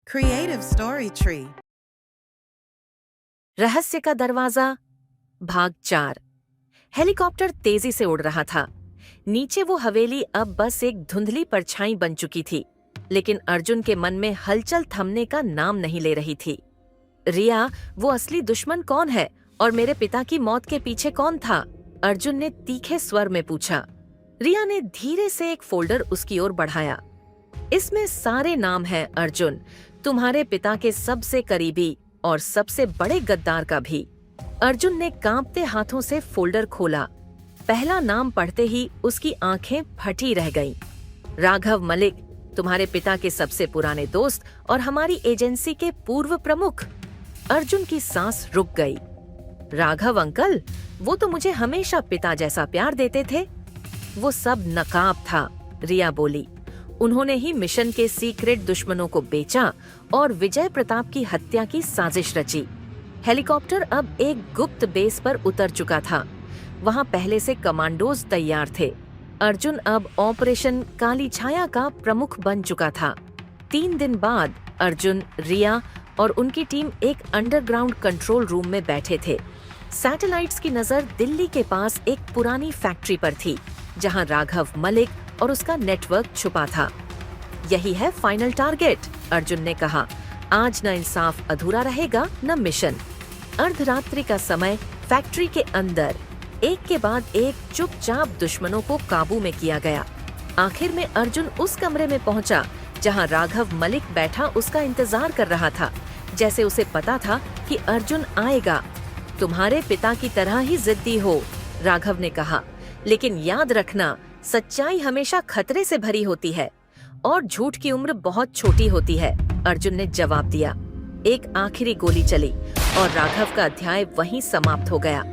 Creative Story Tree. रहस्य का दरवाजा भाग 4। हेलीकॉप्टर तेजी से उड़ रहा था। नीचे वो हवेली अब बस एक धुंधली परछाई बन चुकी थी, लेकिन अर्जुन के मन में हलचल थमने का नाम नहीं ले रही थी। रिया, वो असली दुश्मन कौन है और मेरे पिता की मौत के पीछे कौन था? अर्जुन ने तीखे स्वर में पूछा। रिया ने धीरे से एक फोल्डर उसकी ओर बढ़ाया। इसमें सारे नाम हैं अर्जुन, तुम्हारे पिता के सबसे करीबी और सबसे बड़े गद्दार का भी। अर्जुन ने कांपते हाथों से फोल्डर खोला। पहला नाम पढ़ते ही उसकी आंखें फटी रह गईं। राघव मलिक, तुम्हारे पिता के सबसे पुराने दोस्त और हमारी एजेंसी के पूर्व प्रमुख। अर्जुन की सांस रुक गई। राघव अंकल, वो तो मुझे हमेशा पिता जैसा प्यार देते थे। वो सब नकाब था, रिया बोली। उन्होंने ही मिशन के सीक्रेट दुश्मनों को बेचा और विजय प्रताप की हत्या की साजिश रची। हेलीकॉप्टर अब एक गुप्त बेस पर उतर चुका था। वहां पहले से कमांडोज तैयार थे। अर्जुन अब ऑपरेशन काली छाया का प्रमुख बन चुका था। 3 दिन बाद अर्जुन, रिया और उनकी टीम एक अंडरग्राउंड कंट्रोल रूम में बैठे थे। सैटेलाइट्स की नजर दिल्ली के पास एक पुरानी फैक्ट्री पर थी, जहां राघव मलिक और उसका नेटवर्क छुपा था। यही है फाइनल टारगेट, अर्जुन ने कहा। आज न इंसाफ अधूरा रहेगा, न मिशन। अर्धरात्रि का समय फैक्ट्री के अंदर एक के बाद एक चुपचाप दुश्मनों को काबू में किया गया। आखिर में अर्जुन उस कमरे में पहुंचा जहां राघव मलिक बैठा उसका इंतजार कर रहा था। जैसे उसे पता था कि अर्जुन आएगा। तुम्हारे पिता की तरह ही जिद्दी हो, राघव ने कहा, लेकिन याद रखना, सच्चाई हमेशा खतरे से भरी होती है और झूठ की उम्र बहुत छोटी होती है, अर्जुन ने जवाब दिया। एक आखिरी गोली चली और राघव का अध्याय वहीं समाप्त हो गया।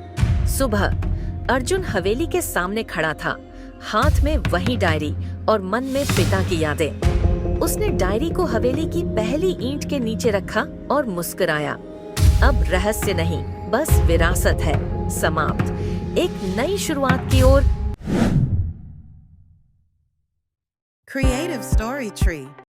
सुबह अर्जुन हवेली के सामने खड़ा था, हाथ में वही डायरी और मन में पिता की यादें। उसने डायरी को हवेली की पहली ईंट के नीचे रखा और मुस्कुराया। अब रहस्य नहीं, बस विरासत है, समाप्त। एक नई शुरुआत की ओर। Creative Story Tree.